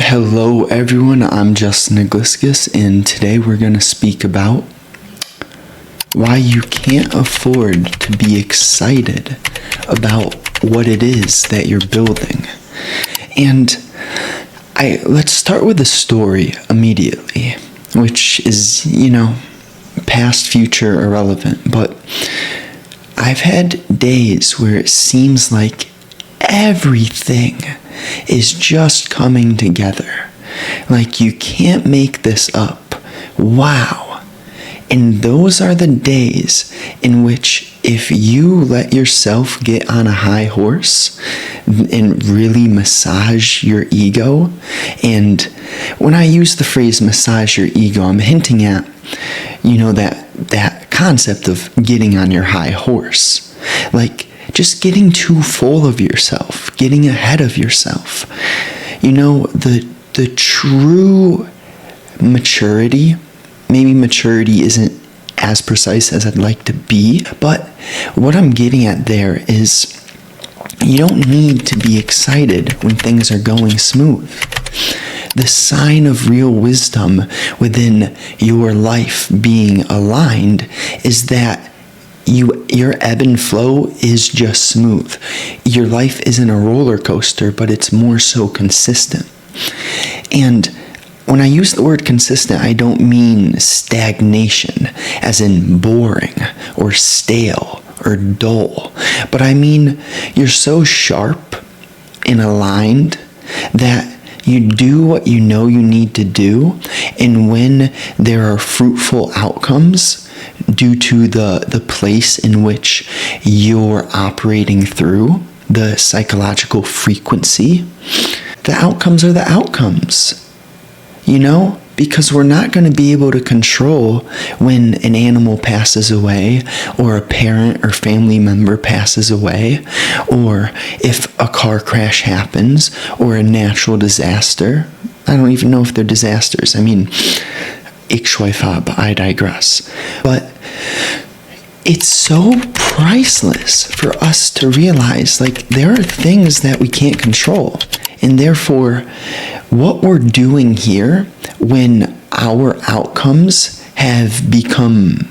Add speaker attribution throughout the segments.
Speaker 1: Hello everyone, I'm Justin Egliskis, and today we're going to speak about why you can't afford to be excited about what it is that you're building. And let's start with a story immediately, which is, past, future, irrelevant, but I've had days where it seems like everything is just coming together. Like you can't make this up. Wow. And those are the days in which if you let yourself get on a high horse and really massage your ego, and when I use the phrase massage your ego, I'm hinting at, that concept of getting on your high horse. Like just getting too full of yourself, getting ahead of yourself. The true maturity, maybe maturity isn't as precise as I'd like to be, but what I'm getting at there is you don't need to be excited when things are going smooth. The sign of real wisdom within your life being aligned is that your ebb and flow is just smooth. Your life isn't a roller coaster, but it's more so consistent. And when I use the word consistent, I don't mean stagnation, as in boring or stale or dull, but I mean you're so sharp and aligned that you do what you know you need to do, and when there are fruitful outcomes due to the place in which you're operating through, the psychological frequency, the outcomes are the outcomes. Because we're not going to be able to control when an animal passes away, or a parent or family member passes away, or if a car crash happens, or a natural disaster. I don't even know if they're disasters. Ich schweife ab, I digress. But it's so priceless for us to realize, there are things that we can't control. And therefore, what we're doing here when our outcomes have become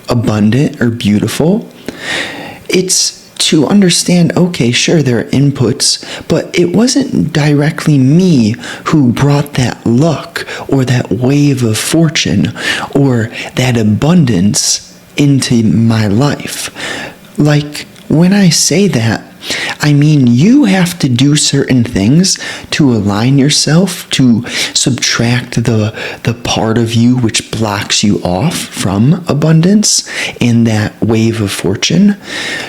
Speaker 1: abundant or beautiful, it's to understand, okay, sure, there are inputs, but it wasn't directly me who brought that luck or that wave of fortune or that abundance into my life. When I say that, I mean you have to do certain things to align yourself, to subtract the part of you which blocks you off from abundance and that wave of fortune.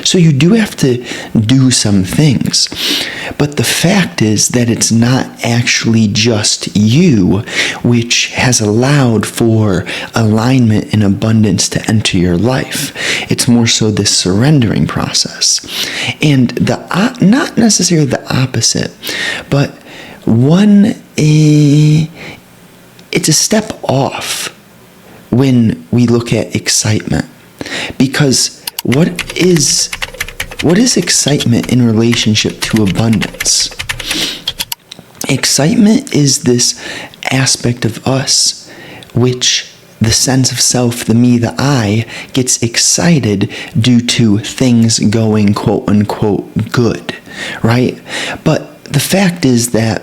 Speaker 1: So you do have to do some things. But the fact is that it's not actually just you which has allowed for alignment and abundance to enter your life. It's more so this surrendering process. And not necessarily the opposite, but it's a step off when we look at excitement. Because what is excitement in relationship to abundance? Excitement is this aspect of us which the sense of self, the me, the I, gets excited due to things going quote unquote good, right? But the fact is that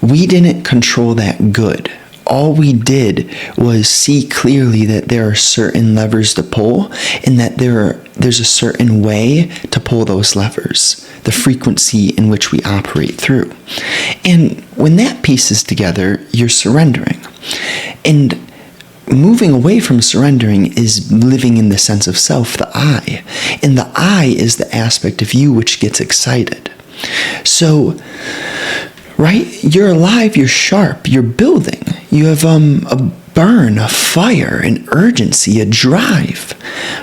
Speaker 1: we didn't control that good. All we did was see clearly that there are certain levers to pull, and that there's a certain way to pull those levers, the frequency in which we operate through. And when that pieces together, you're surrendering. And moving away from surrendering is living in the sense of self, the I. And the I is the aspect of you which gets excited. So, right? You're alive, you're sharp, you're building. You have a burn, a fire, an urgency, a drive.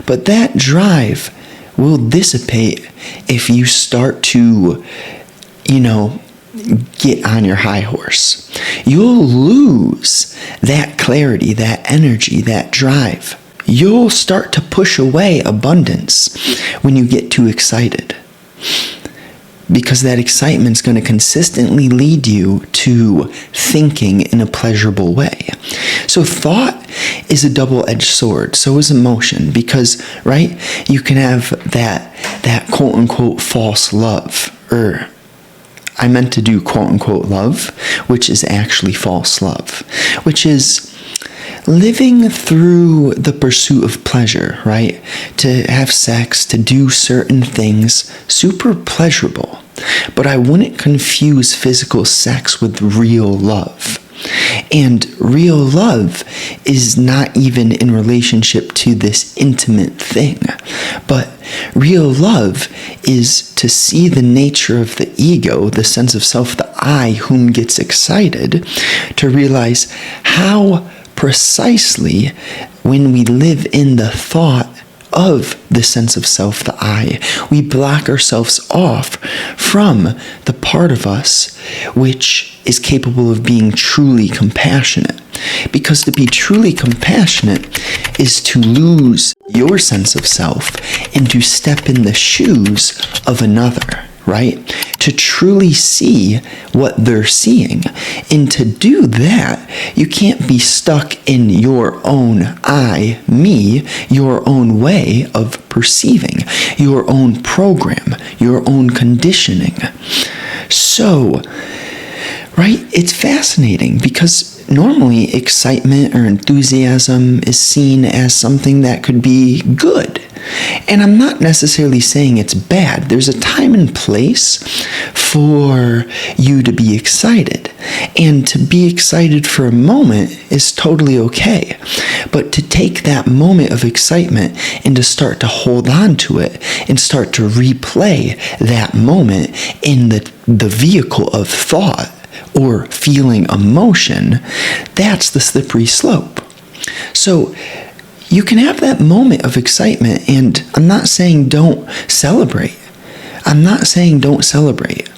Speaker 1: But that drive will dissipate if you start to, get on your high horse. You'll lose that clarity, that energy, that drive. You'll start to push away abundance when you get too excited. because that excitement's going to consistently lead you to thinking in a pleasurable way. So thought is a double-edged sword. So is emotion, because, right, you can have that quote-unquote false love, or I meant to do quote-unquote love, which is actually false love, which is living through the pursuit of pleasure, right? To have sex, to do certain things, super pleasurable. But I wouldn't confuse physical sex with real love. And real love is not even in relationship to this intimate thing. But real love is to see the nature of the ego, the sense of self, the I, whom gets excited, to realize how precisely when we live in the thought of the sense of self, the I, we block ourselves off from the part of us which is capable of being truly compassionate. Because to be truly compassionate is to lose your sense of self and to step in the shoes of another, right? To truly see what they're seeing. And to do that, you can't be stuck in your own I, me, your own way of perceiving, your own program, your own conditioning. So, right, it's fascinating because normally excitement or enthusiasm is seen as something that could be good. And I'm not necessarily saying it's bad. There's a time and place for you to be excited. And to be excited for a moment is totally okay. But to take that moment of excitement and to start to hold on to it and start to replay that moment in the vehicle of thought or feeling emotion, that's the slippery slope. So you can have that moment of excitement, and I'm not saying don't celebrate. I'm not saying don't celebrate.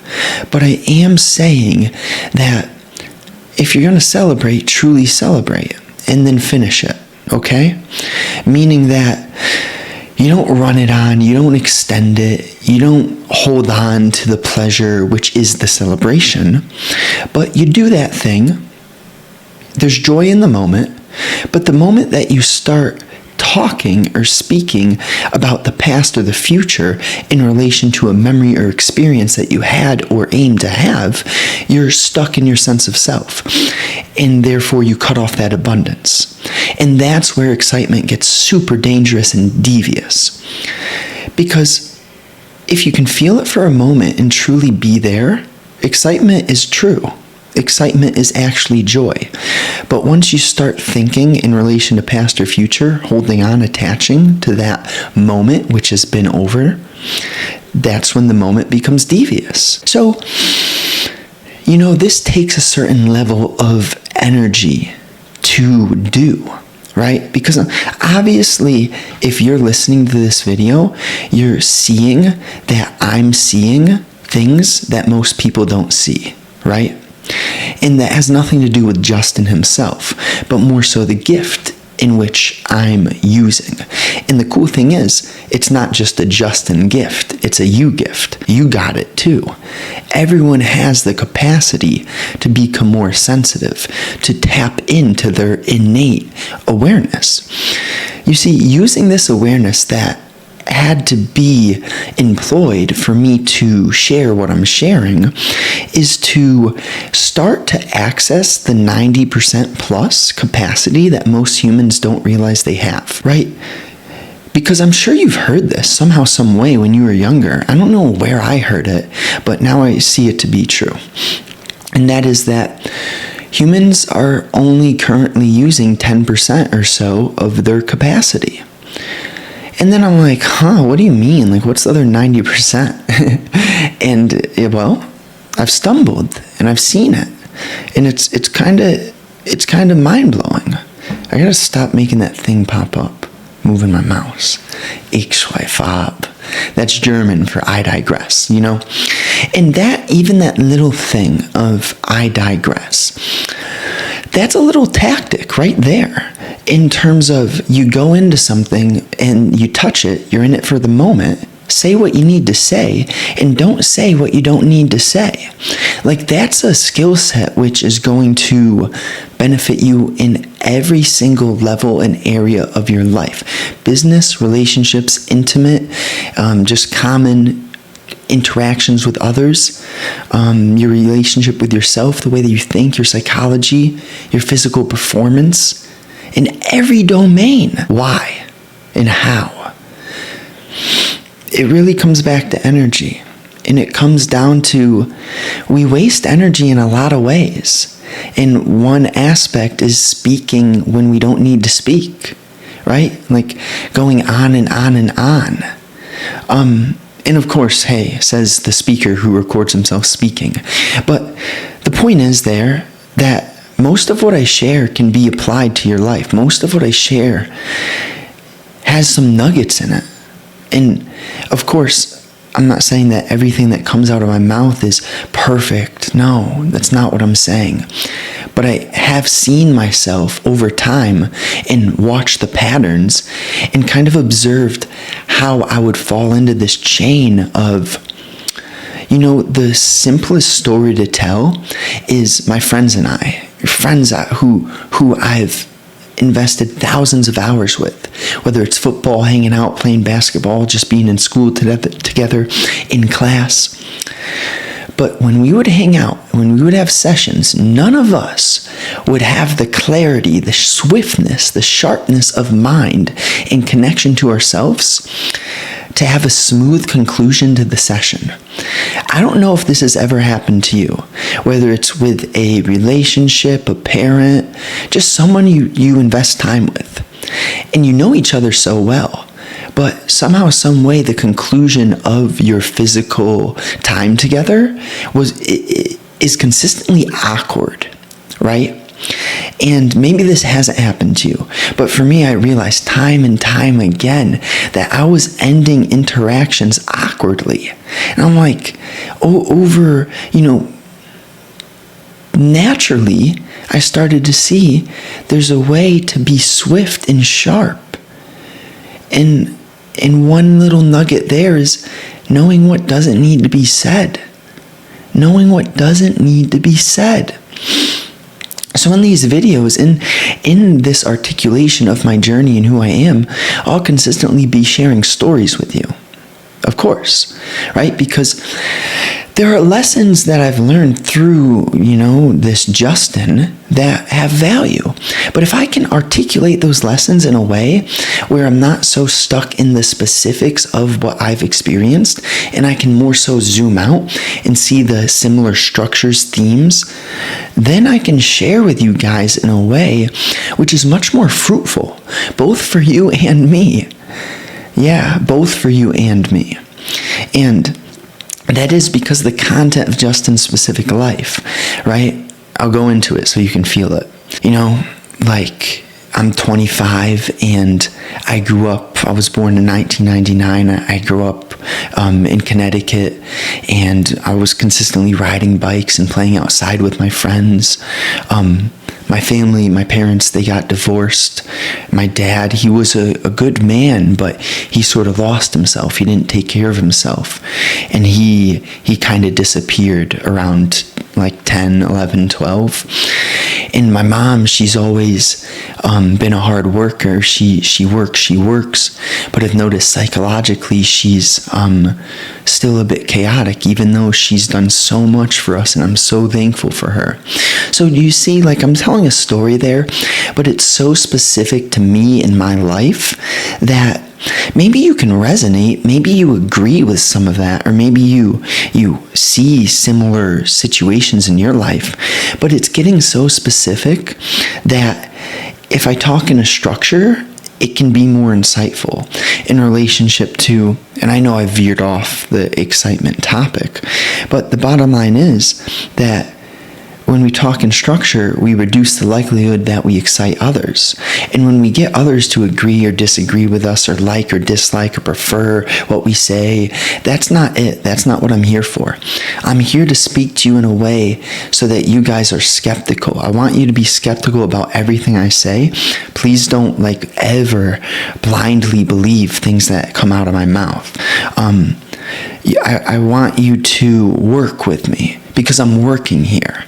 Speaker 1: But I am saying that if you're going to celebrate, truly celebrate, and then finish it, okay? Meaning that you don't run it on, you don't extend it, you don't hold on to the pleasure, which is the celebration, but you do that thing. There's joy in the moment, but the moment that you start talking or speaking about the past or the future in relation to a memory or experience that you had or aim to have, you're stuck in your sense of self. And therefore you cut off that abundance. And that's where excitement gets super dangerous and devious. Because if you can feel it for a moment and truly be there, excitement is true. Excitement is actually joy. But once you start thinking in relation to past or future, holding on, attaching to that moment which has been over, that's when the moment becomes devious. So, this takes a certain level of energy to do, right? Because obviously, if you're listening to this video, you're seeing that I'm seeing things that most people don't see, right? And that has nothing to do with Justin himself, but more so the gift in which I'm using. And the cool thing is, it's not just a Justin gift, it's a you gift. You got it too. Everyone has the capacity to become more sensitive, to tap into their innate awareness. You see, using this awareness that had to be employed for me to share what I'm sharing is to start to access the 90% plus capacity that most humans don't realize they have, right? Because I'm sure you've heard this somehow, some way when you were younger. I don't know where I heard it, but now I see it to be true. And that is that humans are only currently using 10% or so of their capacity. And then I'm like, what do you mean? Like, what's the other 90%? And, well, I've stumbled and I've seen it. And it's kind of mind-blowing. I gotta stop making that thing pop up, moving my mouse. Ich schweife ab. That's German for I digress, And even that little thing of I digress, that's a little tactic right there. In terms of you go into something and you touch it, you're in it for the moment, Say what you need to say, and don't say what you don't need to say. Like, that's a skill set which is going to benefit you in every single level and area of your life. Business, relationships, intimate, just common interactions with others, your relationship with yourself, the way that you think, your psychology, your physical performance, in every domain. Why and how? It really comes back to energy. And it comes down to, we waste energy in a lot of ways. And one aspect is speaking when we don't need to speak, right? Like going on and on and on. And of course, hey, says the speaker who records himself speaking. But the point is there that most of what I share can be applied to your life. Most of what I share has some nuggets in it. And of course, I'm not saying that everything that comes out of my mouth is perfect. No, that's not what I'm saying. But I have seen myself over time and watched the patterns and kind of observed how I would fall into this chain of, the simplest story to tell is my friends and I. Friends who I've invested thousands of hours with, whether it's football, hanging out, playing basketball, just being in school together in class. But when we would hang out, when we would have sessions, none of us would have the clarity, the swiftness, the sharpness of mind in connection to ourselves to have a smooth conclusion to the session. I don't know if this has ever happened to you, whether it's with a relationship, a parent, just someone you invest time with, and you know each other so well, but somehow, some way, the conclusion of your physical time together is consistently awkward, right? And maybe this hasn't happened to you, but for me, I realized time and time again that I was ending interactions awkwardly. And I'm like, naturally, I started to see there's a way to be swift and sharp. And one little nugget there is knowing what doesn't need to be said. Knowing what doesn't need to be said. So in these videos, in this articulation of my journey and who I am, I'll consistently be sharing stories with you. Of course, right? Because there are lessons that I've learned through, this Justin that have value. But if I can articulate those lessons in a way where I'm not so stuck in the specifics of what I've experienced, and I can more so zoom out and see the similar structures, themes, then I can share with you guys in a way which is much more fruitful, both for you and me. Yeah, both for you and me. And that is because the content of Justin's specific life, right? I'll go into it so you can feel it. I'm 25 and I was born in 1999. I grew up in Connecticut, and I was consistently riding bikes and playing outside with my friends. My family, my parents, they got divorced. My dad, he was a good man, but he sort of lost himself. He didn't take care of himself. And he kind of disappeared around 10, 11, 12. And my mom, she's always been a hard worker. She works, but I've noticed psychologically she's still a bit chaotic, even though she's done so much for us, and I'm so thankful for her. So do you see, I'm telling a story there, but it's so specific to me in my life that maybe you can resonate, maybe you agree with some of that, or maybe you see similar situations in your life, but it's getting so specific that if I talk in a structure, it can be more insightful in relationship to, and I know I veered off the excitement topic, but the bottom line is that when we talk in structure, we reduce the likelihood that we excite others. And when we get others to agree or disagree with us, or like or dislike or prefer what we say, that's not it. That's not what I'm here for. I'm here to speak to you in a way so that you guys are skeptical. I want you to be skeptical about everything I say. Please don't ever blindly believe things that come out of my mouth. I want you to work with me, because I'm working here.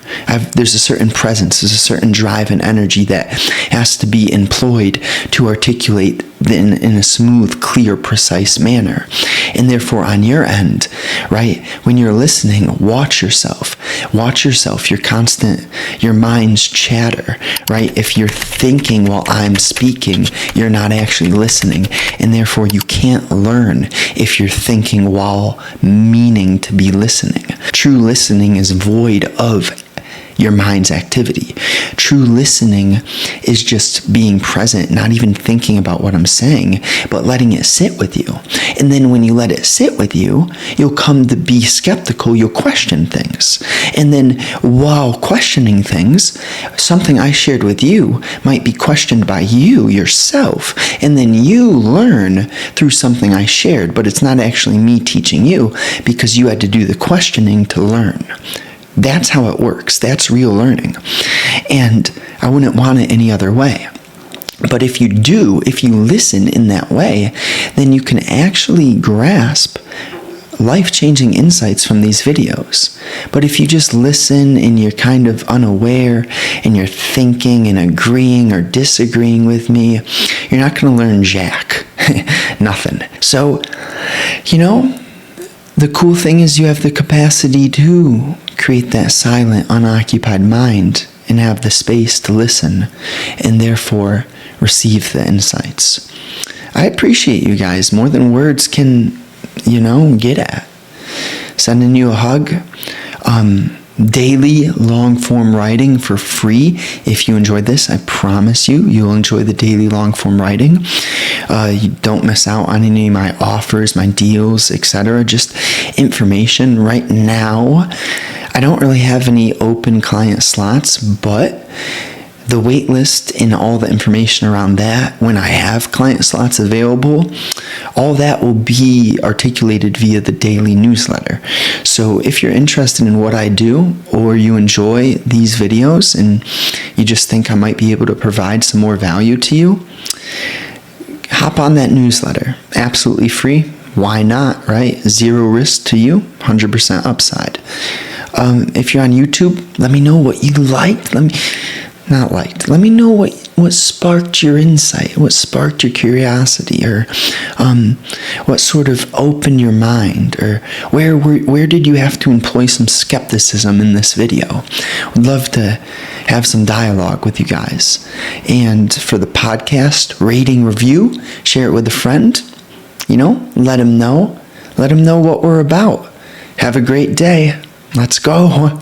Speaker 1: There's a certain presence, there's a certain drive and energy that has to be employed to articulate in a smooth, clear, precise manner. And therefore, on your end, right, when you're listening, watch yourself, your mind's chatter, right? If you're thinking while I'm speaking, you're not actually listening, and therefore you can't learn if you're thinking while meaning to be listening. True listening is void of your mind's activity. True listening is just being present, not even thinking about what I'm saying, but letting it sit with you. And then when you let it sit with you, you'll come to be skeptical, you'll question things. And then while questioning things, something I shared with you might be questioned by you yourself. And then you learn through something I shared, but it's not actually me teaching you, because you had to do the questioning to learn. That's how it works. That's real learning. And I wouldn't want it any other way. But if you listen in that way, then you can actually grasp life-changing insights from these videos. But if you just listen and you're kind of unaware and you're thinking and agreeing or disagreeing with me, you're not going to learn jack. Nothing. So, the cool thing is you have the capacity to create that silent, unoccupied mind and have the space to listen and therefore receive the insights. I appreciate you guys more than words can, get at. Sending you a hug. Daily long-form writing for free. If you enjoyed this, I promise you'll enjoy the daily long-form writing. You don't miss out on any of my offers, my deals, etc. Just information. Right now, I don't really have any open client slots, but the wait list and all the information around that, when I have client slots available, all that will be articulated via the daily newsletter. So if you're interested in what I do, or you enjoy these videos and you just think I might be able to provide some more value to you, hop on that newsletter. Absolutely free. Why not, right? Zero risk to you, 100% upside. If you're on YouTube, let me know what you liked. Let me know what sparked your insight, what sparked your curiosity, or what sort of opened your mind, or where did you have to employ some skepticism in this video? Would love to have some dialogue with you guys. And for the podcast, rating, review, share it with a friend. Let them know what we're about. Have a great day. Let's go.